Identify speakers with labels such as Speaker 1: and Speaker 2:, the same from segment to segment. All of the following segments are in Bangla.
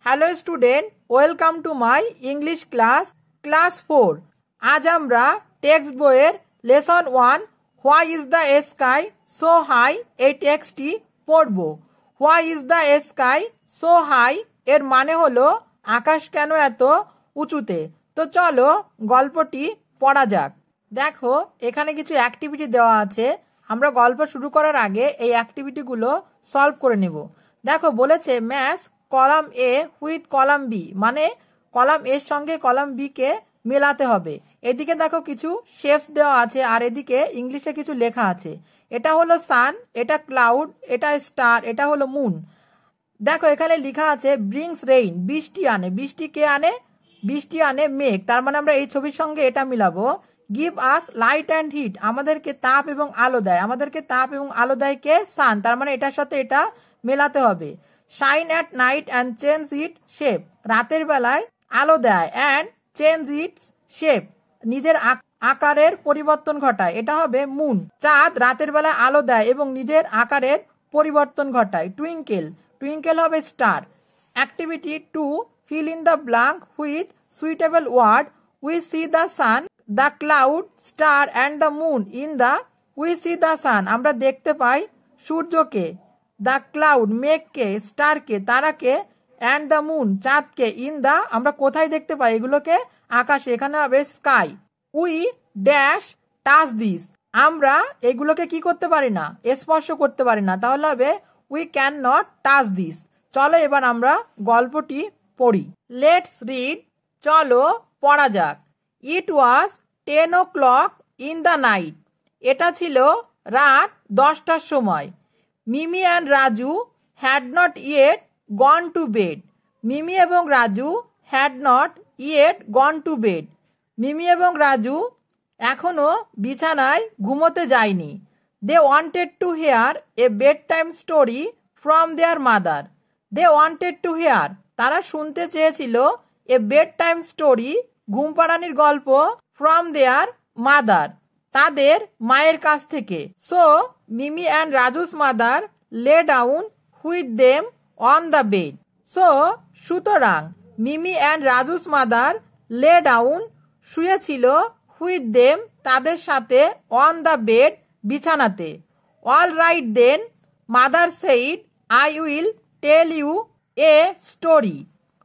Speaker 1: Hello student, welcome to my English class 4। আজ আমরা টেক্সট বইয়ের lesson 1 why is the sky so high এই টেক্সটটি পড়ব। Why is the sky so high এর মানে হলো আকাশ কেন এত উঁচুতে। তো চলো গল্পটি পড়া যাক। দেখো এখানে কিছু অ্যাক্টিভিটি দেওয়া আছে। আমরা গল্প শুরু করার আগে এই অ্যাক্টিভিটিগুলো সলভ করে নেব। দেখো বলেছে match column A with column B, মানে কলাম এর সঙ্গে কলাম বি কে মেলাতে হবে। এদিকে দেখো কিছু শেপস দেওয়া আছে আর এদিকে ইংলিশে কিছু লেখা আছে। এটা হলো সান, এটা ক্লাউড, এটা স্টার, এটা হলো মুন। দেখো এখানে লেখা আছে ব্রিংস রেইন, বৃষ্টি আনে। বৃষ্টি কে আনে? বৃষ্টি আনে মেঘ। তার মানে আমরা এই ছবির সঙ্গে এটা মিলাবো। Give us light and heat, আমাদেরকে তাপ এবং আলো দেয়। আমাদেরকে তাপ এবং আলো দেয় কে? সান। তার মানে এটার সাথে এটা মেলাতে হবে। Shine at night and change it shape, রাতের বেলায় আলো দেয় অ্যান্ড চেঞ্জ ইট শেপ, নিজের আকারের পরিবর্তন ঘটায়। এটা হবে মুন। চাঁদ রাতের বেলায় আলো দেয় এবং নিজের আকারের পরিবর্তন ঘটায়। টুইঙ্কেল, টুইঙ্কেল হবে star. Activity 2, fill in the blank with suitable word. We see the sun, the cloud, star and the moon. In the we see the sun, আমরা দেখতে পাই সূর্যকে, দ্য ক্লাউড মেঘকে, স্টারকে তারাকে, অ্যান্ড দ্য মুন চাঁদকে, ইন দ্য আমরা কোথায় দেখতে পাই এগুলোকে? আকাশে। এখানে হবে sky. We dash touch this, আমরা এগুলোকে কি করতে পারি না? স্পর্শ করতে পারি না। তাহলে হবে we can not touch this. চলো এবার আমরা গল্পটি পড়ি। লেটস রিড, চলো পড়া যাক। It was 10 o'clock in the night, এটা ছিল রাত 10টার সময়। Mimi and Raju had not yet gone to bed, Mimi এবং Raju had not yet gone to bed, Mimi এবং রাজু এখনো বিছানায় ঘুমোতে যায়নি। They wanted to hear a bed time story from their mother, they wanted to hear তারা শুনতে চেয়েছিল এ বেড টাইম স্টোরি ঘুম পাড়ানির গল্প, ফ্রম দেয়ার মাদার তাদের মায়ের কাছ থেকে। So Mimi and Raju's mother lay down with them on the bed, so সুতরাং Mimi and Raju's mother lay down শুয়েছিল, হুইথ দেম তাদের সাথে, অন দ্য বেড বিছানাতে। All right then mother said I will tell you a story,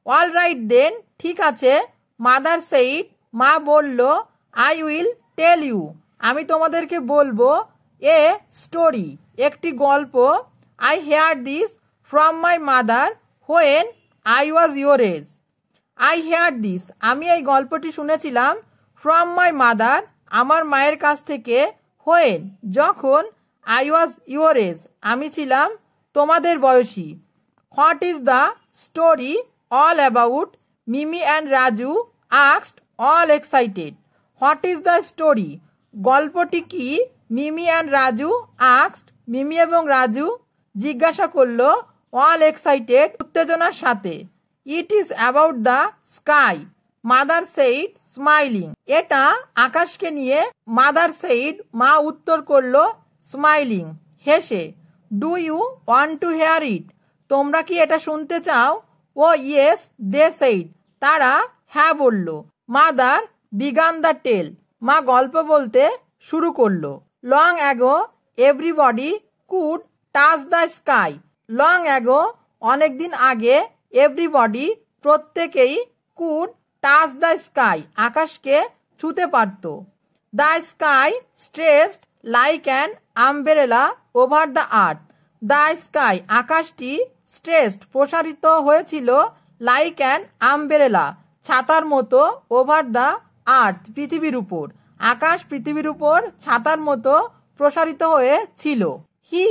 Speaker 1: all right then ঠিক আছে, মাদার সেইড মা বলল, আই উইল টেল ইউ আমি তোমাদেরকে বলবো, এ স্টোরি একটি গল্প। I hear this from my mother when I was your age, I hear this আমি এই গল্পটি শুনেছিলাম, ফ্রম মাই মাদার আমার মায়ের কাছ থেকে, হোয়েন যখন, আই ওয়াজ ইয়োর এজ আমি ছিলাম তোমাদের বয়সী। What is the story all about, Mimi and Raju asked all excited. What is the story গল্পটি কি? মিমি অ্যান্ড রাজু আস্কড মিমি এবং রাজু জিজ্ঞাসা করলো, অল এক্সাইটেড উত্তেজনার সাথে। It is about the sky mother said smiling, এটা আকাশকে নিয়ে, মাদার সেইড মা উত্তর করলো, স্মাইলিং হেসে। Do you want to hear it তোমরা কি এটা শুনতে চাও? ও ইয়েস দে সেইড তারা হ্যাঁ বলল। মাদার বিগান দ্য টেল মা গল্প বলতে শুরু করলো। Long ago everybody could touch the sky, long ago অনেকদিন আগে, এভরিবডি প্রত্যেকেই, কুড টাচ দ্য স্কাই আকাশকে ছুতে পারত। The sky stretched like an umbrella over the earth, the sky আকাশটি স্ট্রেচড প্রসারিত হয়েছিল, লাইক অ্যান আমব্রেলা ছাতার মতো, ওভার দ্য আর্থ পৃথিবীর উপর, আকাশ পৃথিবীর উপর ছাতার মতো প্রসারিত হয়েছিল। He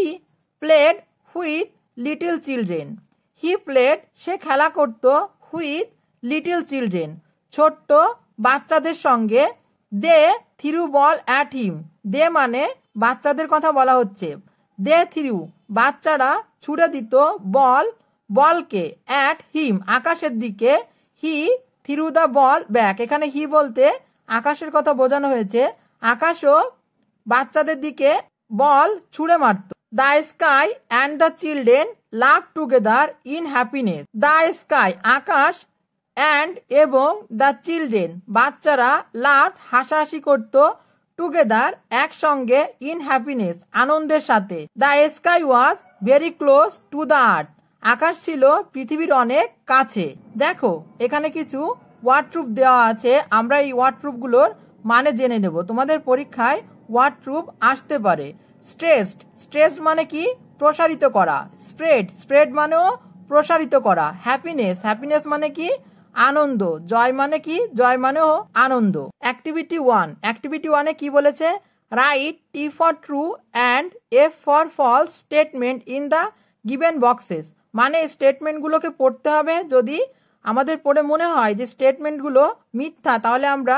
Speaker 1: played with little children, he played সে খেলা করত, হুইথ লিটল চিলড্রেন ছোট্ট বাচ্চাদের সঙ্গে। দে থ্রু বল অ্যাট হিম, দে মানে বাচ্চাদের কথা বলা হচ্ছে, দে থ্রু বাচ্চারা ছুড়ে দিত, বল বলকে, অ্যাট হিম আকাশের দিকে, হি থ্রু দ্য বল ব্যাক, এখানে হি বলতে আকাশের কথা বোঝানো হয়েছে, আকাশও বাচ্চাদের দিকে বল ছুড়ে মারত। The sky and the children love together in happiness. The sky আকাশ অ্যান্ড এবং দ্য চিলড্রেন বাচ্চারা লাভ হাসাহাসি করত টুগেদার একসঙ্গে ইন হ্যাপিনেস আনন্দের সাথে। The sky was very close to the earth আকাশ ছিল পৃথিবীর অনেক কাছে। দেখো এখানে কিছু ওয়ার্ড ট্রুপ দেওয়া আছে, আমরা এই ওয়ার্ড ট্রুপগুলোর মানে জেনে নেব। তোমাদের পরীক্ষায় ওয়ার্ড ট্রুপ আসতে পারে। স্ট্রেসড, স্ট্রেসড মানে কি? প্রসারিত করা। স্প্রেড, স্প্রেড মানেও প্রসারিত করা। হ্যাপিনেস, হ্যাপিনেস মানে কি? আনন্দ। জয় মানে কি? জয় মানেও আনন্দ। অ্যাক্টিভিটি 1, অ্যাক্টিভিটি 1-এ কি বলেছে? Right T for true and F for false statement in the given boxes. মানে স্টেটমেন্টগুলোকে পড়তে হবে, যদি আমাদের পড়ে মনে হয় যে স্টেটমেন্টগুলো মিথ্যা তাহলে আমরা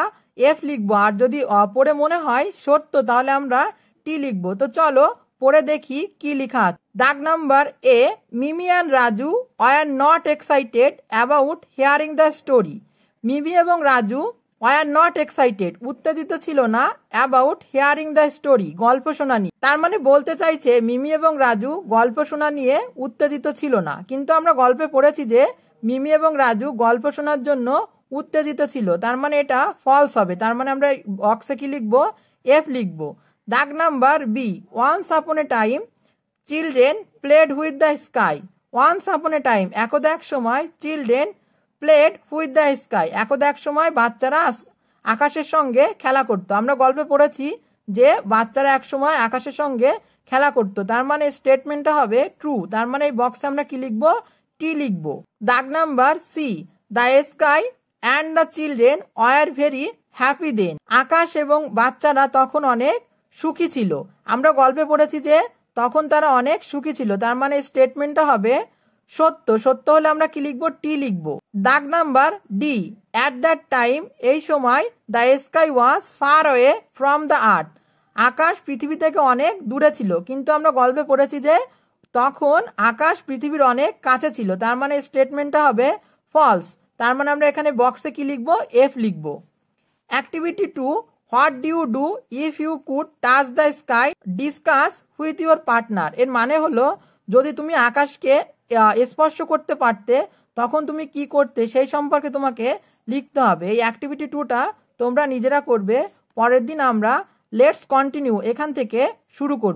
Speaker 1: এফ লিখবো, আর যদি পড়ে মনে হয় সত্য তাহলে আমরা টি লিখবো। তো চলো পড়ে দেখি কি লেখা আছে। দাগ number A, Mimi and Raju were not excited about hearing the story. Mimi এবং রাজু ওয়ার নট এক্সাইটেড উত্তেজিত ছিল না অ্যাবাউট হিয়ারিং দ্য স্টোরি গল্প শোনা নিয়ে। তার মানে বলতে চাইছে মিমি এবং রাজু গল্প শোনা নিয়ে উত্তেজিত ছিল না, কিন্তু আমরা গল্পে পড়েছি যে মিমি এবং রাজু গল্প শোনার জন্য উত্তেজিত ছিল, তার মানে এটা ফলস হবে। তার মানে আমরা বক্সে কি লিখবো? এফ লিখবো। দাগ number B, once upon a time children played with the sky. Once upon a time একদা এক সময়, children played with the sky একদা এক সময় বাচ্চারা আকাশের সঙ্গে খেলা করতো। আমরা গল্পে পড়েছি যে বাচ্চারা এক সময় আকাশের সঙ্গে খেলা করতো, তার মানে স্টেটমেন্টটা হবে ট্রু। তার মানে এই বক্সে আমরা কি লিখবো? টি লিখবো। দাগ number C, the sky and the children were very happy then. আকাশ এবং বাচ্চারা তখন অনেক সুখী ছিল। আমরা গল্পে পড়েছি যে তখন তারা অনেক সুখী ছিল, তার মানে স্টেটমেন্টটা হবে সত্য। সত্য হলে আমরা কি লিখবো? টি লিখবো। দাগ number D, at that time এই সময় the sky was far away from the earth আকাশ পৃথিবী থেকে অনেক দূরে ছিল, কিন্তু আমরা গল্পে পড়েছি যে তখন আকাশ পৃথিবীর অনেক কাছে ছিল, তার মানে স্টেটমেন্টটা হবে ফলস। তার মানে আমরা এখানে বক্সে কি লিখবো? এফ লিখবো। Activity 2, what do you do if you could touch the sky discuss with your partner. এর মানে হলো যদি তুমি আকাশকে স্পর্শ করতে পারতে তখন তুমি কি করতে, সেই সম্পর্কে তোমাকে লিখতে হবে। এই অ্যাক্টিভিটি 2টা তোমরা নিজেরা করবে। পরের দিন আমরা লেটস কন্টিনিউ এখান থেকে শুরু করব।